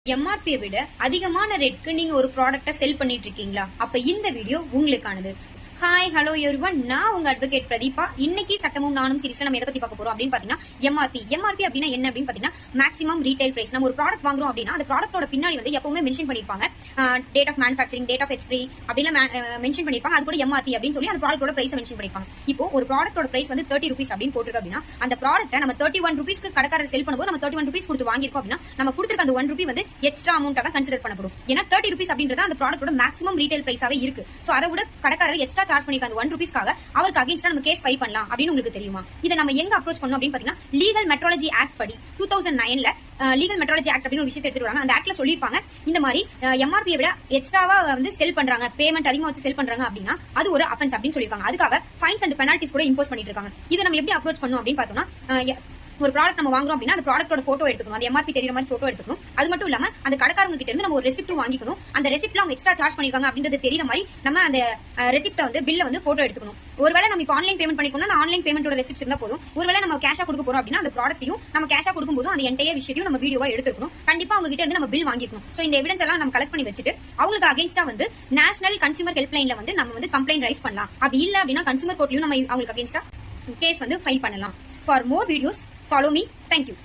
எம்ஆர்பியை விட அதிகமான ரேட்க்கு நீங்க ஒரு ப்ராடக்ட்டை செல் பண்ணிட்டு இருக்கீங்களா? அப்ப இந்த வீடியோ உங்களுக்கானது. ஹாய் ஹலோ எவ்ரிவன், நான் உங்க அட்வொகேட் பிரதீபா. இன்னைக்கு சட்டமும் நானும் சீரிஸ்ல நம்ம எதை பத்தி பார்க்க போறோம் அப்படின்னு பாத்தீங்கன்னா எம்ஆர்பி அப்படின்னா என்ன அப்படின்னு பாத்தீங்கன்னா மேக்ஸிமம் ரீட்டைல் பிரைஸ். நம்ம ஒரு ப்ராடக்ட் வாங்குறோம் அப்படின்னா அந்த ப்ராடக்ட்டோட பின்னாடி வந்து எப்பவுமே மென்ஷன் பண்ணிருப்பாங்க date of manufacturing, date of expiry அப்படின்னு மென்ஷன் பண்ணிருப்பாங்க. அது கூட எம்ஆர்பி அப்படின்னு சொல்லி அந்த ப்ராடக்ட்டோட பிரைஸ் மென்ஷன் பண்ணிருப்பாங்க. இப்போ ஒரு ப்ராடக்ட்டோட பிரைஸ் வந்து 30 ரூபீஸ் அப்படின்னு போட்டுருக்கு அப்படின்னா அந்த ப்ராடக்ட்டை நம்ம 31 ரூபீஸ்க்கு கடைக்காரர் செல் பண்ணும்போது நம்ம 31 ரூபீஸ் கொடுத்து வாங்கிருக்கோம் அப்படின்னா நம்ம கொடுத்துருக்க அந்த 1 ரூபி வந்து எக்ஸ்ட்ரா அமௌண்டா தான் கன்சிடர் பண்ணப்படும். ஏன்னா 30 ரூபீஸ் அப்படின்றது அந்த ப்ராடக்ட்டோட மேக்ஸிமம் ரீட்டைல் பிரைஸாவே இருக்கு. சோ அதை விட கடைக்காரர் எக்ஸ்ட்ரா சார்ஜ் பண்ணிருக்க அந்த 1 ரூபீஸ் அவருக்கு அகைன்ஸ்டா நம்ம கேஸ் ஃபைல் பண்ணலாம் அப்படின்னு உங்களுக்கு தெரியுமா? இதை நம்ம எங்க அப்ரோச் பண்ணோம் அப்படின்னு பாத்தீங்கன்னா லீகல் மெட்ராலஜி ஆக்ட் படி 2009ல லீகல் மெட்ராலஜி ஆக்ட் அப்படின்னு ஒரு விஷயத்தை எடுத்துட்டு வராங்க. அந்த ஆக்ட்ல சொல்லிருப்பாங்க இந்த மாதிரி எம்ஆர்பியை விட எக்ஸ்ட்ராவா வந்து செல் பண்றாங்க, பேமெண்ட் அதிகமா வச்சு செல் பண்றாங்க அப்படின்னா அது ஒரு அஃபென்ஸ் அப்படின்னு சொல்லிருக்காங்க. அதுக்காக ஃபைன்ஸ் அண்ட் பெனால்டிஸ் கூட இம்போஸ் பண்ணிட்டு இருக்காங்க. இதை நம்ம எப்படி அப்ரோச் பண்ணோம் அப்படின்னு பார்த்தோம்னா ஒரு ப்ராடக்ட் நம்ம வாங்குறோம் அப்படின்னா அந்த ப்ராடக்ட்டோட போட்டோ எடுத்துக்கணும், அந்த எம்ஆர்பி தெரியுற மாதிரி போட்டோ எடுத்துக்கணும். அது மட்டும் இல்லாம அந்த கடைக்காரங்க கிட்ட இருந்து நம்ம ஒரு ரெசிப்ட் வாங்கிக்கணும். அந்த ரெசிப்ட்ல அவங்க எக்ஸ்ட்ரா சார்ஜ் பண்ணிருக்காங்க அப்படின்றது தெரியுற மாதிரி நம்ம அந்த ரெசிப்ட வந்து பில்ல வந்து போட்டோ எடுத்துக்கணும். ஒருவேளை நம்ம இப்போ ஆன்லைன் பேமெண்ட் பண்ணிக்கணும், அந்த ஆன்லைன் பேமெண்டோட ரெசிப்ட் இருந்தா போதும். ஒருவேளை நம்ம கேஷா கொடுக்க போறோம் அப்படின்னா அந்த ப்ராடக்ட்டையும் நம்ம கேஷா கொடுக்கும்போது அந்த என்டையர் விஷயத்தையும் நம்ம வீடியோவா எடுத்துக்கணும். கண்டிப்பா அவங்க கிட்ட இருந்து நம்ம பில் வாங்கிக்கணும். சோ இந்த எவிடன்ஸ் எல்லாம் நம்ம கலெக்ட் பண்ணி வச்சுட்டு அவங்களுக்கு அகைன்ஸ்டா வந்து நேஷனல் கன்சூமர் ஹெல்ப்லைன்ல வந்து நம்ம வந்து கம்ப்ளைண்ட் ரைஸ் பண்ணலாம். அப்படி இல்ல அப்படின்னா கன்சூமர் கோர்ட்லயும் நம்ம அவங்களுக்கு அகைன்ஸ்டா கேஸ் வந்து ஃபைல் பண்ணலாம். For more videos, follow me. Thank you.